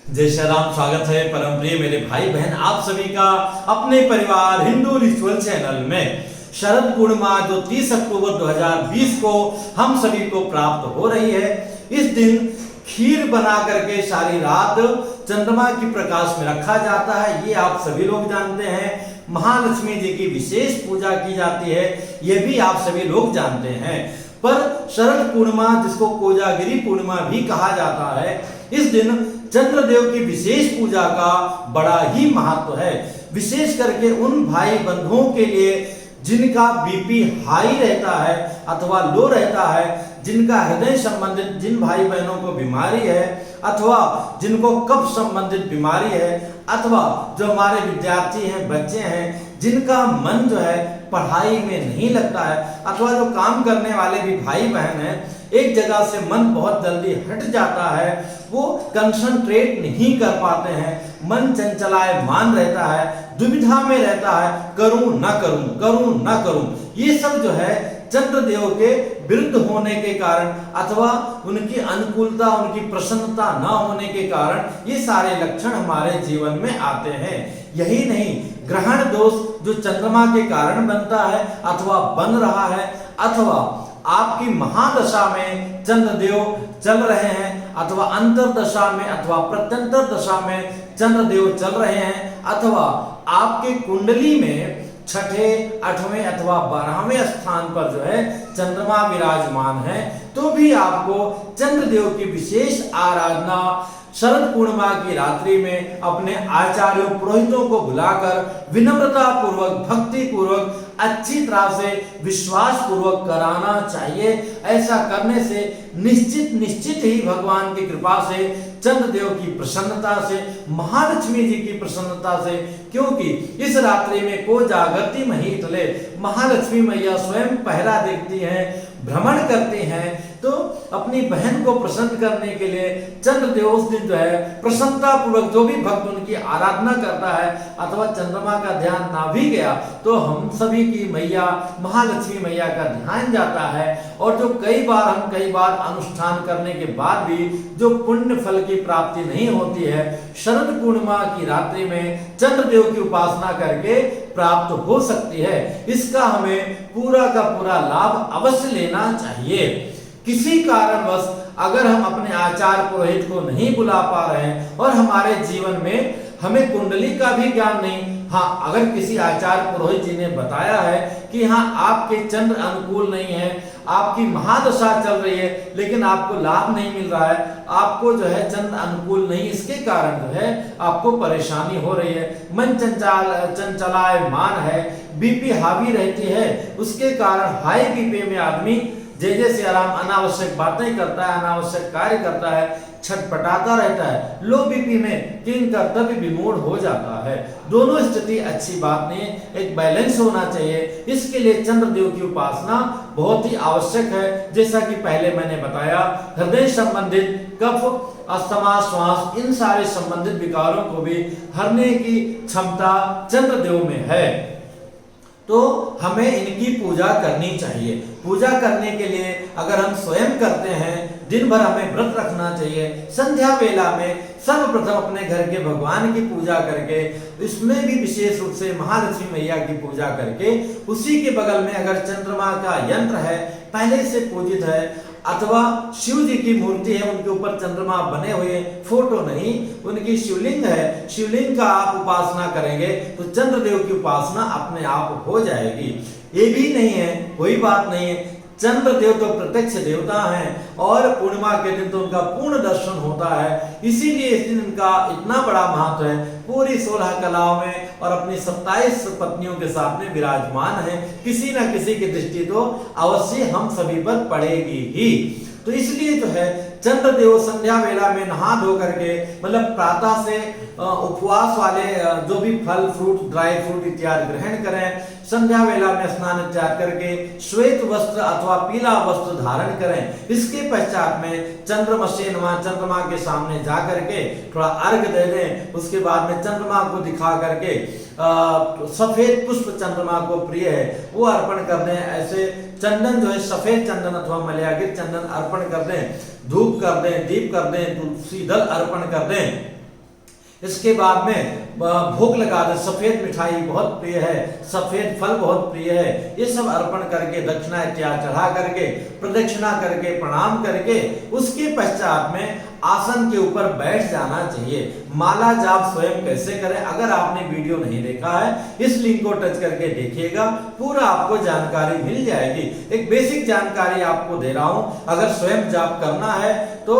जय श्री राम। स्वागत है परम प्रिय मेरे भाई बहन आप सभी का अपने परिवार हिंदू रिचुअल चैनल में। शरद पूर्णिमा जो 30 अक्टूबर 2020 को हम सभी को प्राप्त हो रही है, इस दिन खीर बना करके सारी रात चंद्रमा की प्रकाश में रखा जाता है। ये आप सभी लोग जानते हैं। महालक्ष्मी जी की विशेष पूजा की जाती है, ये भी आप सभी लोग जानते हैं। पर शरद पूर्णिमा जिसको कोजागिरी पूर्णिमा भी कहा जाता है, इस दिन चंद्रदेव की विशेष पूजा का बड़ा ही महत्व है। विशेष करके उन भाई बंधुओं के लिए जिनका बीपी हाई रहता है अथवा लो रहता है, जिनका हृदय संबंधित जिन भाई बहनों को बीमारी है अथवा जिनको कफ संबंधित बीमारी है, अथवा जो हमारे विद्यार्थी हैं, बच्चे हैं, जिनका मन जो है पढ़ाई में नहीं लगता है, अथवा जो काम करने वाले भी भाई बहन हैं, एक जगह से मन बहुत जल्दी हट जाता है, वो कंसंट्रेट नहीं कर पाते हैं, मन चंचलायमान रहता है, दुविधा में रहता है, करूं ना करूं, करूं ना करूं। ये सब जो है चंद्रदेव के विरुद्ध होने के कारण अथवा उनकी अनुकूलता, उनकी प्रसन्नता न होने के कारण ये सारे लक्षण हमारे जीवन में आते हैं। यही नहीं, ग्रहण दोष जो चंद्रमा के कारण बनता है अथवा बन रहा है, अथवा आपकी महादशा में चंद्रदेव चल रहे हैं, अथवा अंतरदशा में अथवा प्रत्यंतर दशा में चंद्रदेव चल रहे हैं, अथवा आपके कुंडली में छठे, आठवें अथवा 12वें स्थान पर जो है चंद्रमा विराजमान है, तो भी आपको चंद्रदेव की विशेष आराधना शरद पूर्णिमा की रात्रि में अपने आचार्यों पुरोहितों को बुलाकर विनम्रता पूर्वक, भक्ति पूर्वक, अच्छी तरह से विश्वास पूर्वक कराना चाहिए। ऐसा करने से निश्चित ही भगवान की कृपा से, चंद्रदेव की प्रसन्नता से, महालक्ष्मी जी की प्रसन्नता से, क्योंकि इस रात्रि में को जागृति महीतले, महालक्ष्मी मैया स्वयं पहरा देखती हैं, भ्रमण करती हैं, तो अपनी बहन को प्रसन्न करने के लिए चंद्रदेव उस दिन जो है प्रसन्नता पूर्वक, जो भी भक्त उनकी आराधना करता है अथवा चंद्रमा का ध्यान ना भी गया तो हम सभी की मैया महालक्ष्मी मैया का ध्यान जाता है। और जो कई बार अनुष्ठान करने के बाद भी जो पुण्य फल की प्राप्ति नहीं होती है, शरद पूर्णिमा की रात्रि में चंद्रदेव की उपासना करके प्राप्त हो सकती है। इसका हमें पूरा का पूरा लाभ अवश्य लेना चाहिए। किसी कारणवश अगर हम अपने आचार्य पुरोहित को नहीं बुला पा रहे हैं और हमारे जीवन में हमें कुंडली का भी ज्ञान नहीं, हाँ, अगर किसी आचार्य पुरोहित जी ने बताया है कि हाँ आपके चंद्र अनुकूल नहीं है, आपकी महादशा चल रही है लेकिन आपको लाभ नहीं मिल रहा है, आपको जो है चंद्र अनुकूल नहीं, इसके कारण जो है आपको परेशानी हो रही है, मन चंचलायमान है, बीपी हावी रहती है, उसके कारण हाई बीपी में आदमी जैसे आराम अनावश्यक बातें करता है, अनावश्यक कार्य करता है, छटपटाता रहता है, लो बीपी में किन कर्तव्य विमूढ़ हो जाता है। दोनों स्थिति अच्छी बात नहीं है, एक बैलेंस होना चाहिए। इसके लिए चंद्रदेव की उपासना बहुत ही आवश्यक है। जैसा कि पहले मैंने बताया, हृदय संबंधित कफ, अस्थमा, श्वास, इन सारे संबंधित विकारों को भी हरने की क्षमता चंद्रदेव में है, तो हमें इनकी पूजा करनी चाहिए। पूजा करने के लिए अगर हम स्वयं करते हैं, दिन भर हमें व्रत रखना चाहिए। संध्या वेला में सर्वप्रथम अपने घर के भगवान की पूजा करके, इसमें भी विशेष रूप से महालक्ष्मी मैया की पूजा करके, उसी के बगल में अगर चंद्रमा का यंत्र है, पहले से पूजित है, अथवा शिव जी की मूर्ति है, उनके ऊपर चंद्रमा बने हुए, फोटो नहीं, उनकी शिवलिंग है, शिवलिंग का आप उपासना करेंगे तो चंद्रदेव की उपासना अपने आप हो जाएगी। ये भी नहीं है, कोई बात नहीं है, चंद्रदेव तो प्रत्यक्ष देवता हैं और पूर्णिमा के दिन तो उनका पूर्ण दर्शन होता है, इसीलिए इस दिन इनका इतना बड़ा महत्व है। पूरी 16 कलाओं में और अपनी 27 पत्नियों के साथ में विराजमान है, किसी न किसी की दृष्टि तो अवश्य हम सभी पर पड़ेगी ही। तो इसलिए जो है चंद्रदेव संध्या वेला में नहा धो करके, मतलब प्रातः से उपवास वाले जो भी फल फ्रूट, ड्राई फ्रूट इत्यादि ग्रहण करें, संध्या वेला में स्नान इत्यादि करके श्वेत वस्त्र अथवा पीला वस्त्र धारण करें। इसके पश्चात में चंद्रमा के सामने जा करके थोड़ा अर्घ दे दें। उसके बाद में चंद्रमा को दिखा करके सफेद पुष्प चंद्रमा को प्रिय है वो अर्पण कर दें। ऐसे चंदन जो है सफेद चंदन अथवा मलयागिर चंदन अर्पण कर दें, धूप कर दें, दीप कर दें, तुलसी दल अर्पण कर दें। इसके बाद में भोग लगा दे, सफेद मिठाई बहुत प्रिय है, सफेद फल बहुत प्रिय है, ये सब अर्पण करके दक्षिणा इत्यादि चढ़ा करके प्रदक्षिणा करके प्रणाम करके उसके पश्चात में आसन के ऊपर बैठ जाना चाहिए। माला जाप स्वयं कैसे करें, अगर आपने वीडियो नहीं देखा है इस लिंक को टच करके देखिएगा, पूरा आपको जानकारी मिल जाएगी। एक बेसिक जानकारी आपको दे रहा हूं। अगर स्वयं जाप करना है तो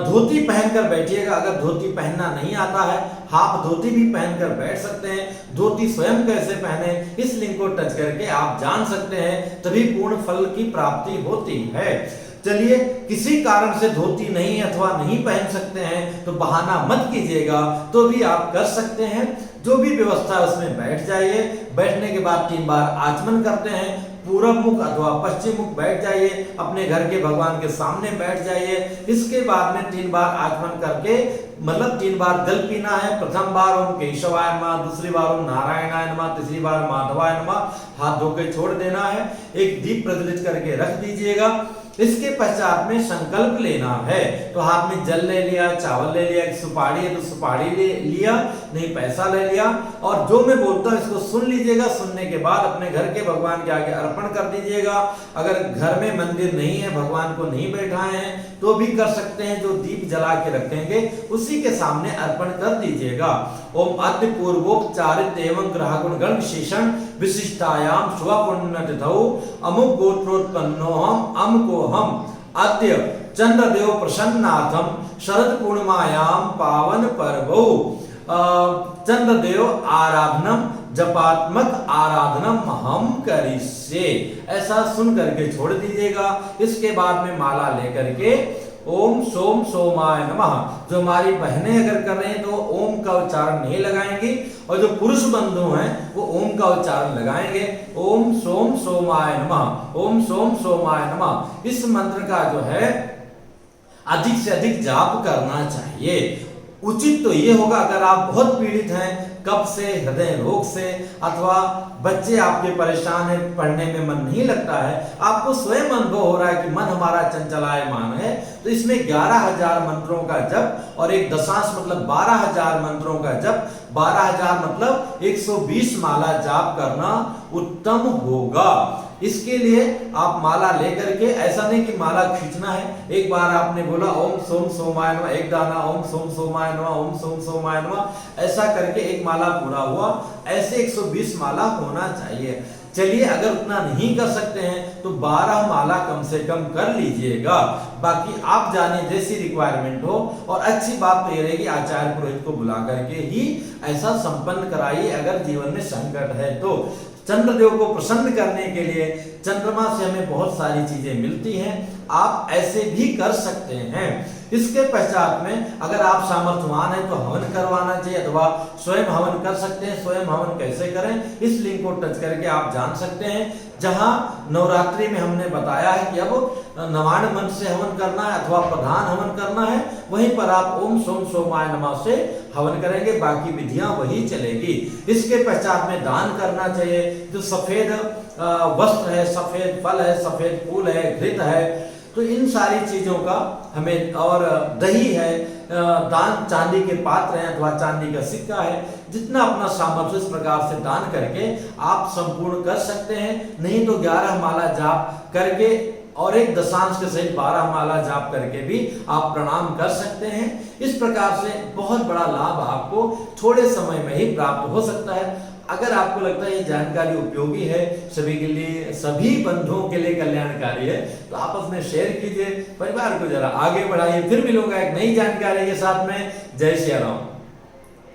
धोती पहनकर बैठिएगा, अगर धोती पहनना नहीं आता है हाफ धोती भी पहनकर बैठ सकते हैं। धोती स्वयं कैसे पहने इस लिंक को टच करके आप जान सकते हैं, तभी पूर्ण फल की प्राप्ति होती है। चलिए, किसी कारण से धोती नहीं अथवा नहीं पहन सकते हैं तो बहाना मत कीजिएगा, तो भी आप कर सकते हैं। जो भी व्यवस्था है उसमें बैठ जाइए। बैठने के बाद 3 बार आचमन करते हैं, पूरब मुख अथवा पश्चिम मुख बैठ जाइए, अपने घर के भगवान के सामने बैठ जाइए। इसके बाद में 3 बार आचमन करके मतलब 3 बार जल पीना है। प्रथम बार ओम केशवाय नमः, दूसरी बार ओम नारायणाय नमः, तीसरी बार माधवाय नमः, हाथ धो के छोड़ देना है। एक दीप प्रज्वलित करके रख दीजिएगा। इसके पश्चात में संकल्प लेना है, तो हाथ में जल ले लिया, चावल ले लिया, एक सुपारी है तो सुपारी ले लिया, नहीं पैसा ले लिया, और जो मैं बोलता हूँ इसको सुन लीजिएगा। सुनने के बाद अपने घर के भगवान के आगे अर्पण कर दीजिएगा। अगर घर में मंदिर नहीं है, भगवान को नहीं बैठाए हैं तो भी कर सकते हैं, जो दीप जला के रखेंगे उसी के सामने अर्पण कर दीजिएगा। ओम अद्य पूर्वोपचारित एवं ग्रह गुण गण विशेषण विशिष्टायाम शुभ पुण्य तिथौ अमुक गोत्रोत्पन्नो हम को हम अद्य चंद्रदेव प्रसन्नाथम शरद पूर्णिमायाम पावन पर्वो चंद्रदेव आराधनम जपात्मक आराधनम हम करिष्ये, ऐसा सुन करके छोड़ दीजिएगा। इसके बाद में माला लेकर के ओम सोम सोमाय नमः, जो हमारी बहनें अगर कर रहे हैं तो ओम का उच्चारण नहीं लगाएंगी, और जो पुरुष बंधु हैं वो ओम का उच्चारण लगाएंगे। ओम सोम सोमाय नमः, ओम सोम सोमाय नमः। इस मंत्र का जो है अधिक से अधिक जाप करना चाहिए। उचित तो ये होगा अगर आप बहुत पीड़ित हैं कब्ज से, हृदय रोग से, अथवा बच्चे आपके परेशान हैं, पढ़ने में मन नहीं लगता है, आपको स्वयं अनुभव हो रहा है कि मन हमारा चंचलायमान है, तो इसमें 11,000 मंत्रों का जप और एक दशांश मतलब 12,000 मंत्रों का जप, 12,000 मतलब 120 माला जाप करना उत्तम होगा। इसके लिए आप माला लेकर के, ऐसा नहीं कि माला खींचना है, एक बार आपने बोला ओम सोम सोमाय नमः, एक दाना ओम सोम सोमाय नमः, ओम सोम सोमाय नमः, ऐसा करके एक माला पूरा हुआ। ऐसे 120 माला होना चाहिए। चलिए, अगर उतना नहीं कर सकते हैं तो 12 माला कम से कम कर लीजिएगा। बाकी आप जाने जैसी रिक्वायरमेंट हो, और अच्छी बात तो ये रहेगी आचार्य पुरोहित को बुला करके ही ऐसा संपन्न कराइए अगर जीवन में संकट है तो। चंद्रदेव को प्रसन्न करने के लिए चंद्रमा से हमें बहुत सारी चीजें मिलती हैं, आप ऐसे भी कर सकते हैं। इसके पश्चात में अगर आप सामर्थ्यवान हैं तो हवन करवाना चाहिए, अथवा स्वयं हवन कर सकते हैं। स्वयं हवन कैसे करें इस लिंक को टच करके आप जान सकते हैं। जहां नवरात्रि में हमने बताया है कि अब नवाण मंत्र से हवन करना है अथवा प्रधान हवन करना है, वहीं पर आप ओम सोम सोमाय नमः से हवन करेंगे, बाकी विधियां वही चलेगी। इसके पश्चात में दान करना चाहिए। जो सफेद वस्त्र है, सफेद फल है, सफेद फूल है, घृत है, तो इन सारी चीजों का हमें, और दही है, दान चांदी के पात्र हैं अथवा चांदी का सिक्का है, जितना अपना सामर्थ्य इस प्रकार से दान करके आप संपूर्ण कर सकते हैं। नहीं तो 11 माला जाप करके और एक दशांश के सहित 12 माला जाप करके भी आप प्रणाम कर सकते हैं। इस प्रकार से बहुत बड़ा लाभ आपको थोड़े समय में ही प्राप्त हो सकता है। अगर आपको लगता है ये जानकारी उपयोगी है, सभी के लिए, सभी बंधुओं के लिए कल्याणकारी है, तो आपस में शेयर कीजिए, परिवार को जरा आगे बढ़ाइए। फिर मिलूंगा एक नई जानकारी के साथ में। जय श्री राम।